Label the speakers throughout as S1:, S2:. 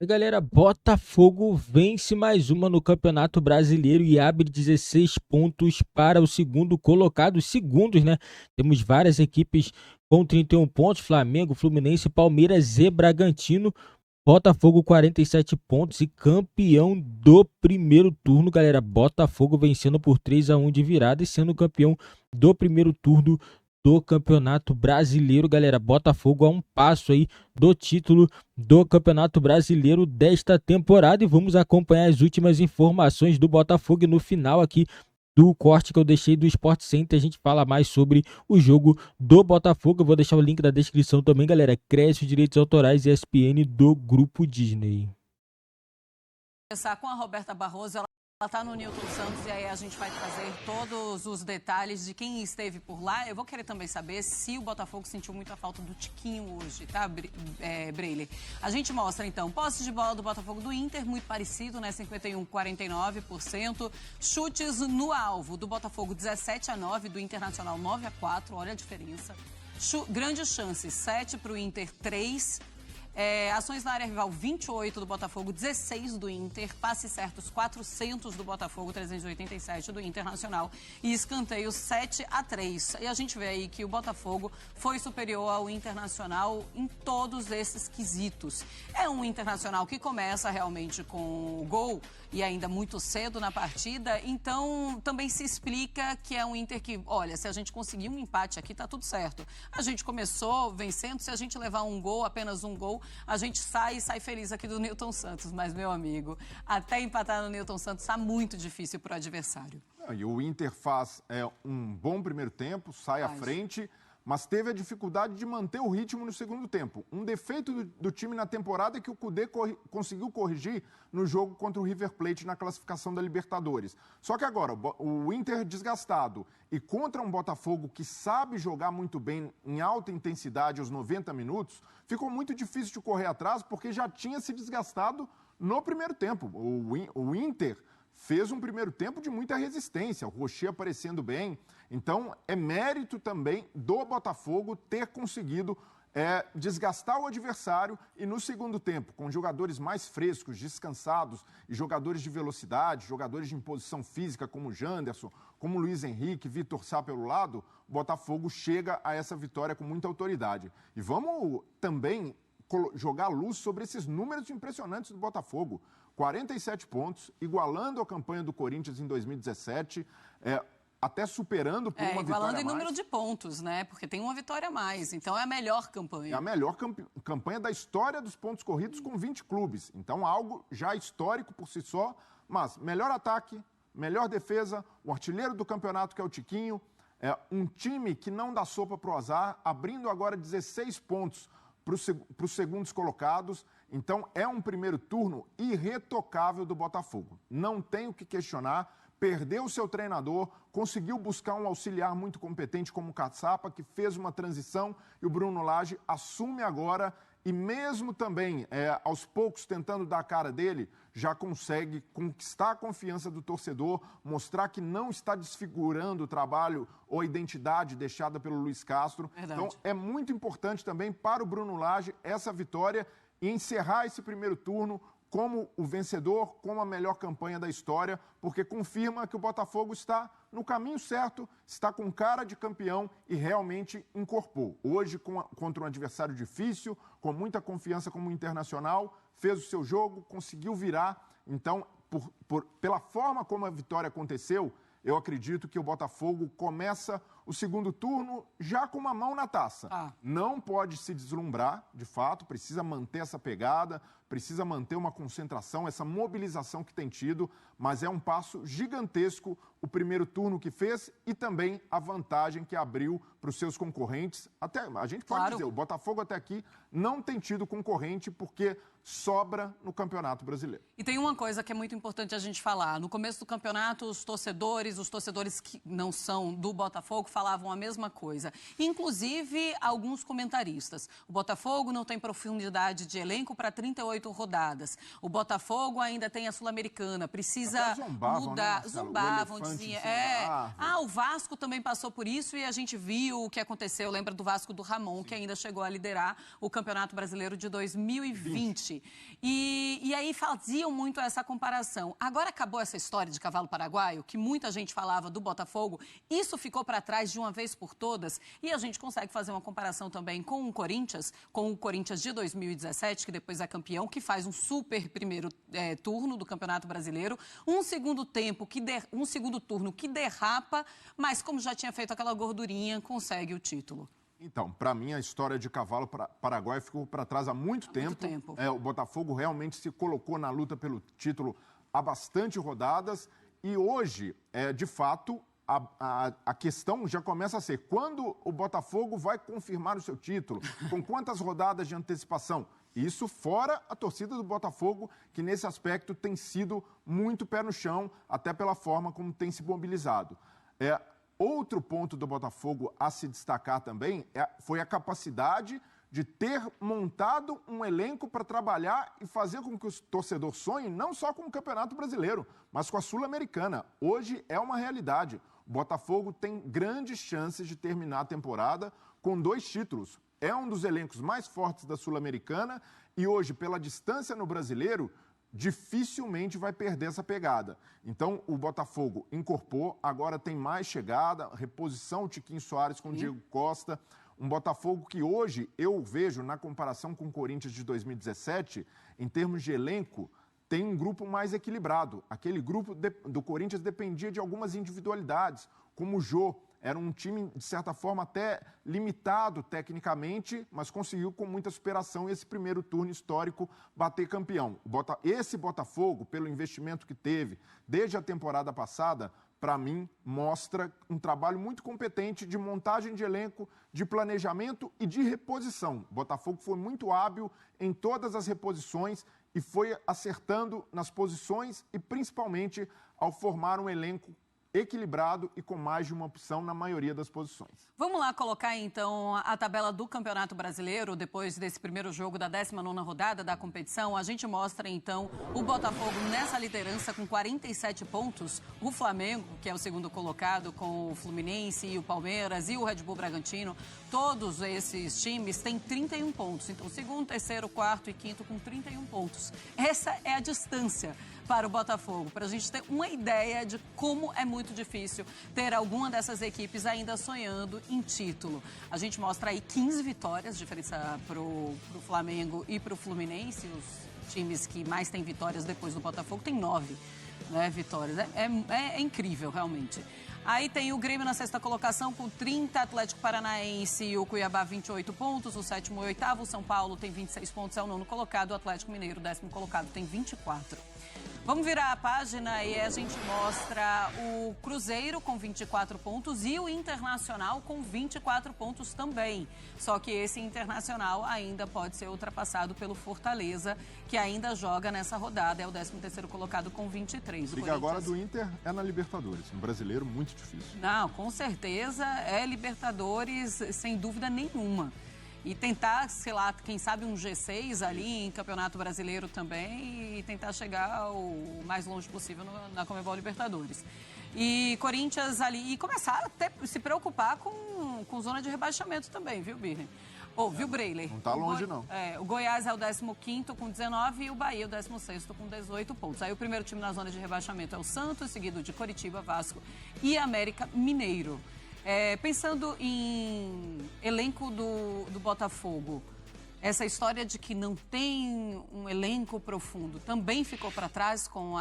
S1: E galera, Botafogo vence mais uma no Campeonato Brasileiro e abre 16 pontos para o segundo colocado. Os segundos, né? Temos várias equipes com 31 pontos: Flamengo, Fluminense, Palmeiras e Bragantino. Botafogo 47 pontos e campeão do primeiro turno, galera. Botafogo vencendo por 3-1 de virada e sendo campeão do primeiro turno do Campeonato Brasileiro, galera. Botafogo a um passo aí do título do Campeonato Brasileiro desta temporada e vamos acompanhar as últimas informações do Botafogo. E no final aqui do corte que eu deixei do Sport Center, a gente fala mais sobre o jogo do Botafogo. Eu vou deixar o link na descrição também, galera. Cresce os direitos autorais ESPN do Grupo Disney.
S2: Começar com a Roberta Barroso, ela está no Newton Santos e aí a gente vai trazer todos os detalhes de quem esteve por lá. Eu vou querer também saber se o Botafogo sentiu muita falta do Tiquinho hoje, tá, Breile? A gente mostra então, posse de bola do Botafogo do Inter, muito parecido, né, 51,49%. Chutes no alvo do Botafogo 17-9, do Internacional 9-4, olha a diferença. Grandes chances, 7 para o Inter, 3. Ações na área rival, 28 do Botafogo, 16 do Inter. Passes certos, 400 do Botafogo, 387 do Internacional. E escanteios, 7-3. E a gente vê aí que o Botafogo foi superior ao Internacional em todos esses quesitos. É um Internacional que começa realmente com o gol e ainda muito cedo na partida. Então, também se explica que é um Inter que, olha, se a gente conseguir um empate aqui, tá tudo certo. A gente começou vencendo, se a gente levar um gol, apenas um gol, a gente sai feliz aqui do Newton Santos. Mas, meu amigo, até empatar no Newton Santos está muito difícil para o adversário.
S3: E o Inter faz um bom primeiro tempo, sai à frente, mas teve a dificuldade de manter o ritmo no segundo tempo. Um defeito do time na temporada é que o Kudê conseguiu corrigir no jogo contra o River Plate na classificação da Libertadores. Só que agora, o Inter desgastado e contra um Botafogo que sabe jogar muito bem em alta intensidade aos 90 minutos, ficou muito difícil de correr atrás porque já tinha se desgastado no primeiro tempo. O Inter fez um primeiro tempo de muita resistência, o Rocher aparecendo bem. Então, é mérito também do Botafogo ter conseguido desgastar o adversário e no segundo tempo, com jogadores mais frescos, descansados e jogadores de velocidade, jogadores de imposição física como Janderson, como Luiz Henrique, Vitor Sá pelo lado, o Botafogo chega a essa vitória com muita autoridade. E vamos também jogar luz sobre esses números impressionantes do Botafogo. 47 pontos, igualando a campanha do Corinthians em 2017, até superando por uma vitória a mais.
S2: Igualando em número de pontos, né? Porque tem uma vitória a mais, então é a melhor campanha.
S3: É a melhor campanha da história dos pontos corridos com 20 clubes. Então, algo já histórico por si só, mas melhor ataque, melhor defesa, o artilheiro do campeonato, que é o Tiquinho, um time que não dá sopa pro azar, abrindo agora 16 pontos para os segundos colocados. Então, é um primeiro turno irretocável do Botafogo. Não tem o que questionar. Perdeu o seu treinador, conseguiu buscar um auxiliar muito competente como o Caçapa, que fez uma transição, e o Bruno Lage assume agora e mesmo também, aos poucos, tentando dar a cara dele, já consegue conquistar a confiança do torcedor, mostrar que não está desfigurando o trabalho ou a identidade deixada pelo Luiz Castro.
S2: Verdade.
S3: Então, é muito importante também para o Bruno Lage essa vitória e encerrar esse primeiro turno como o vencedor, como a melhor campanha da história, porque confirma que o Botafogo está no caminho certo, está com cara de campeão e realmente incorporou. Hoje, contra um adversário difícil, com muita confiança como Internacional, fez o seu jogo, conseguiu virar. Então, pela forma como a vitória aconteceu, eu acredito que o Botafogo começa o segundo turno já com uma mão na taça. Não pode se deslumbrar, de fato, precisa manter essa pegada, precisa manter uma concentração, essa mobilização que tem tido, mas é um passo gigantesco o primeiro turno que fez e também a vantagem que abriu para os seus concorrentes. Até a gente pode dizer, o Botafogo até aqui não tem tido concorrente porque sobra no Campeonato Brasileiro.
S2: E tem uma coisa que é muito importante a gente falar. No começo do campeonato, os torcedores que não são do Botafogo falavam a mesma coisa. Inclusive, alguns comentaristas. O Botafogo não tem profundidade de elenco para 38 rodadas. O Botafogo ainda tem a Sul-Americana, precisa mudar.
S3: Né,
S2: zombavam, diziam. O Vasco também passou por isso e a gente viu o que aconteceu. Lembra do Vasco do Ramon, que ainda chegou a liderar o Campeonato Brasileiro de 2020. E aí faziam muito essa comparação. Agora acabou essa história de cavalo paraguaio, que muita gente falava do Botafogo. Isso ficou para trás de uma vez por todas e a gente consegue fazer uma comparação também com o Corinthians de 2017, que depois é campeão, que faz um super primeiro turno do Campeonato Brasileiro, um segundo turno que derrapa, mas como já tinha feito aquela gordurinha, consegue o título.
S3: Então, para mim, a história de cavalo paraguaio ficou para trás há muito tempo. O Botafogo realmente se colocou na luta pelo título há bastante rodadas e hoje, de fato, a questão já começa a ser quando o Botafogo vai confirmar o seu título, com quantas rodadas de antecipação. Isso fora a torcida do Botafogo, que nesse aspecto tem sido muito pé no chão, até pela forma como tem se mobilizado. Outro ponto do Botafogo a se destacar também foi a capacidade de ter montado um elenco para trabalhar e fazer com que o torcedor sonhe não só com o Campeonato Brasileiro, mas com a Sul-Americana. Hoje é uma realidade. O Botafogo tem grandes chances de terminar a temporada com 2 títulos. É um dos elencos mais fortes da Sul-Americana e hoje, pela distância no Brasileiro, dificilmente vai perder essa pegada. Então, o Botafogo incorporou, agora tem mais chegada, reposição Tiquinho Soares com o Diego Costa. Um Botafogo que hoje eu vejo, na comparação com o Corinthians de 2017, em termos de elenco, tem um grupo mais equilibrado. Aquele grupo do Corinthians dependia de algumas individualidades, como o Jô. Era um time, de certa forma, até limitado tecnicamente, mas conseguiu, com muita superação, esse primeiro turno histórico bater campeão. Esse Botafogo, pelo investimento que teve desde a temporada passada, para mim, mostra um trabalho muito competente de montagem de elenco, de planejamento e de reposição. O Botafogo foi muito hábil em todas as reposições e foi acertando nas posições e, principalmente, ao formar um elenco equilibrado e com mais de uma opção na maioria das posições.
S2: Vamos lá colocar, então, a tabela do Campeonato Brasileiro, depois desse primeiro jogo da 19ª rodada da competição. A gente mostra, então, o Botafogo nessa liderança com 47 pontos, o Flamengo, que é o segundo colocado, com o Fluminense e o Palmeiras e o Red Bull Bragantino. Todos esses times têm 31 pontos. Então, segundo, terceiro, quarto e quinto com 31 pontos. Essa é a distância para o Botafogo, para a gente ter uma ideia de como é muito difícil ter alguma dessas equipes ainda sonhando em título. A gente mostra aí 15 vitórias, diferença para o Flamengo e para o Fluminense, os times que mais têm vitórias depois do Botafogo tem 9 vitórias. É incrível, realmente. Aí tem o Grêmio na 6ª colocação com 30, Atlético Paranaense e o Cuiabá 28 pontos, o 7º e 8º, o São Paulo tem 26 pontos, é o 9º colocado, o Atlético Mineiro, 10º colocado, tem 24. Vamos virar a página e a gente mostra o Cruzeiro com 24 pontos e o Internacional com 24 pontos também. Só que esse Internacional ainda pode ser ultrapassado pelo Fortaleza, que ainda joga nessa rodada. É o 13º colocado com 23.
S3: Briga agora do Inter é na Libertadores. Um brasileiro muito difícil.
S2: Não, com certeza é Libertadores, sem dúvida nenhuma. E tentar, sei lá, quem sabe um G6 ali em Campeonato Brasileiro também e tentar chegar o mais longe possível na Conmebol Libertadores. E Corinthians ali, e começar até se preocupar com zona de rebaixamento também, viu, Birne? Viu, Breiler?
S3: Não tá longe, não.
S2: O Goiás é o 15º com 19 e o Bahia o 16º com 18 pontos. Aí o primeiro time na zona de rebaixamento é o Santos, seguido de Coritiba, Vasco e América Mineiro. Pensando em elenco do Botafogo, essa história de que não tem um elenco profundo também ficou para trás com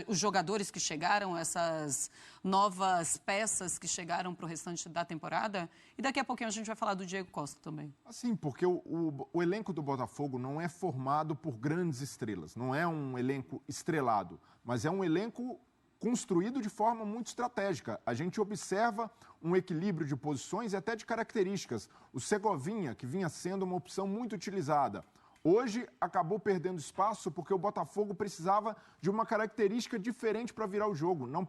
S2: os jogadores que chegaram, essas novas peças que chegaram para o restante da temporada? E daqui a pouquinho a gente vai falar do Diego Costa também.
S3: Assim, porque o elenco do Botafogo não é formado por grandes estrelas, não é um elenco estrelado, mas é um elenco construído de forma muito estratégica. A gente observa um equilíbrio de posições e até de características. O Segovinha, que vinha sendo uma opção muito utilizada, hoje acabou perdendo espaço porque o Botafogo precisava de uma característica diferente para virar o jogo. Não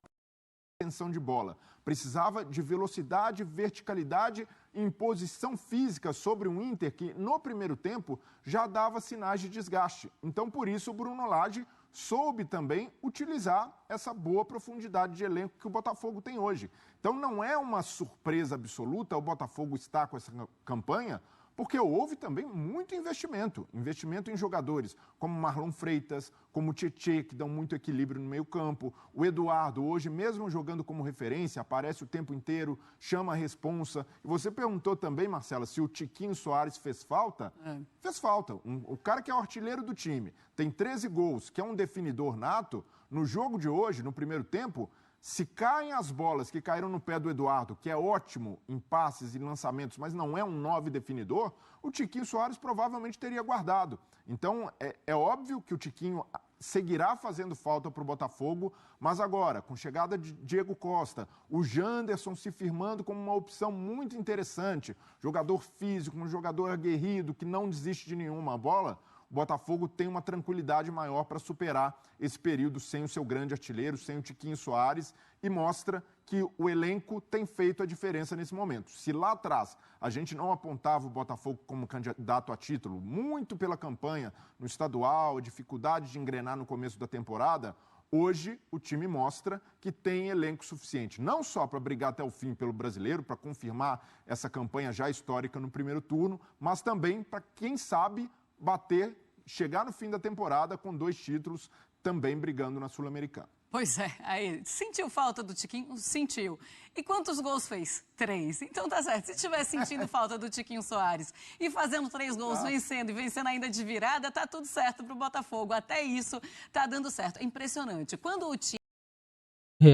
S3: retenção de bola. Precisava de velocidade, verticalidade e imposição física sobre um Inter que, no primeiro tempo, já dava sinais de desgaste. Então, por isso, o Bruno Lage soube também utilizar essa boa profundidade de elenco que o Botafogo tem hoje. Então, não é uma surpresa absoluta o Botafogo estar com essa campanha, porque houve também muito investimento em jogadores como Marlon Freitas, como o Tietê, que dão muito equilíbrio no meio-campo. O Eduardo, hoje, mesmo jogando como referência, aparece o tempo inteiro, chama a responsa. E você perguntou também, Marcela, se o Tiquinho Soares fez falta? Fez falta. O cara que é o artilheiro do time, tem 13 gols, que é um definidor nato, no jogo de hoje, no primeiro tempo, se caem as bolas que caíram no pé do Eduardo, que é ótimo em passes e lançamentos, mas não é um 9 definidor, o Tiquinho Soares provavelmente teria guardado. Então, é óbvio que o Tiquinho seguirá fazendo falta para o Botafogo, mas agora, com chegada de Diego Costa, o Janderson se firmando como uma opção muito interessante, jogador físico, um jogador aguerrido, que não desiste de nenhuma bola, o Botafogo tem uma tranquilidade maior para superar esse período sem o seu grande artilheiro, sem o Tiquinho Soares, e mostra que o elenco tem feito a diferença nesse momento. Se lá atrás a gente não apontava o Botafogo como candidato a título, muito pela campanha no estadual, a dificuldade de engrenar no começo da temporada, hoje o time mostra que tem elenco suficiente, não só para brigar até o fim pelo Brasileiro, para confirmar essa campanha já histórica no primeiro turno, mas também para, quem sabe, chegar no fim da temporada com 2 títulos, também brigando na Sul-Americana.
S2: Pois é, aí, sentiu falta do Tiquinho? Sentiu. E quantos gols fez? 3. Então tá certo, se estiver sentindo falta do Tiquinho Soares e fazendo 3 gols, vencendo e vencendo ainda de virada, tá tudo certo pro Botafogo. Até isso tá dando certo. É impressionante. Quando o time...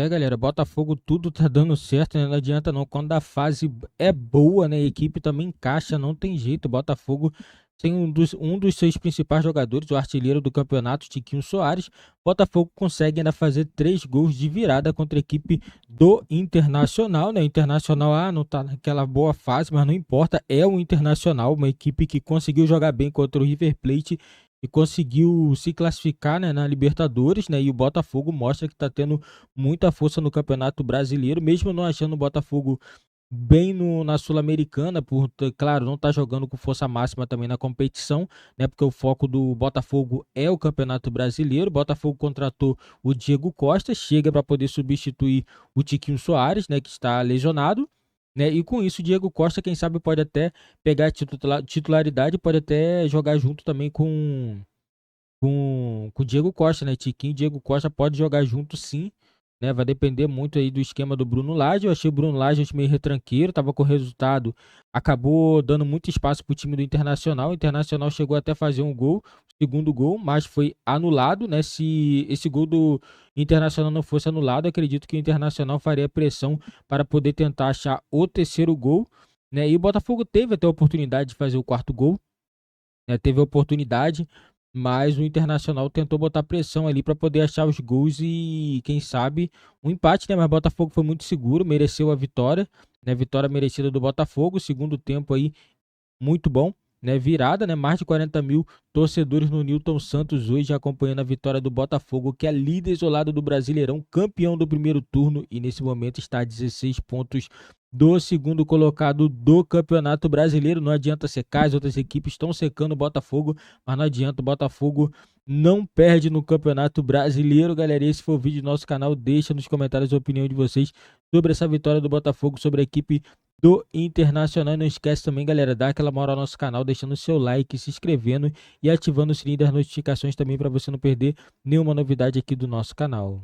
S1: Galera, Botafogo tudo tá dando certo, né? Não adianta não, quando a fase é boa, né? A equipe também encaixa, não tem jeito. Botafogo tem um dos seus principais jogadores, o artilheiro do campeonato, Tiquinho Soares. Botafogo consegue ainda fazer 3 gols de virada contra a equipe do Internacional, né? O Internacional não tá naquela boa fase, mas não importa, é o Internacional, uma equipe que conseguiu jogar bem contra o River Plate e conseguiu se classificar, né, na Libertadores, né? E o Botafogo mostra que está tendo muita força no Campeonato Brasileiro, mesmo não achando o Botafogo bem na Sul-Americana, claro, não está jogando com força máxima também na competição, né? Porque o foco do Botafogo é o Campeonato Brasileiro. O Botafogo contratou o Diego Costa, chega para poder substituir o Tiquinho Soares, né, que está lesionado. Né? E com isso o Diego Costa, quem sabe, pode até pegar a titularidade, pode até jogar junto também com o Diego Costa, né? Tiquinho e Diego Costa pode jogar junto, sim, né? Vai depender muito aí do esquema do Bruno Lage. Eu achei o Bruno Lage meio retranqueiro, tava com o resultado, acabou dando muito espaço pro time do Internacional. O Internacional chegou até a fazer um gol, segundo gol, mas foi anulado, né? Se esse gol do Internacional não fosse anulado, acredito que o Internacional faria pressão para poder tentar achar o terceiro gol, né? E o Botafogo teve até a oportunidade de fazer o 4º gol, né? Teve a oportunidade, mas o Internacional tentou botar pressão ali para poder achar os gols e, quem sabe, um empate, né? Mas o Botafogo foi muito seguro, mereceu a vitória, né? Vitória merecida do Botafogo, segundo tempo aí muito bom, né? Virada, né? Mais de 40 mil torcedores no Newton Santos hoje acompanhando a vitória do Botafogo, que é líder isolado do Brasileirão, campeão do primeiro turno e nesse momento está a 16 pontos do segundo colocado do Campeonato Brasileiro. Não adianta secar, as outras equipes estão secando o Botafogo, mas não adianta, o Botafogo não perde no Campeonato Brasileiro. Galera, esse foi o vídeo do nosso canal, deixa nos comentários a opinião de vocês sobre essa vitória do Botafogo, sobre a equipe do Internacional. E não esquece também, galera, dar aquela moral ao nosso canal, deixando o seu like, se inscrevendo e ativando o sininho das notificações também para você não perder nenhuma novidade aqui do nosso canal.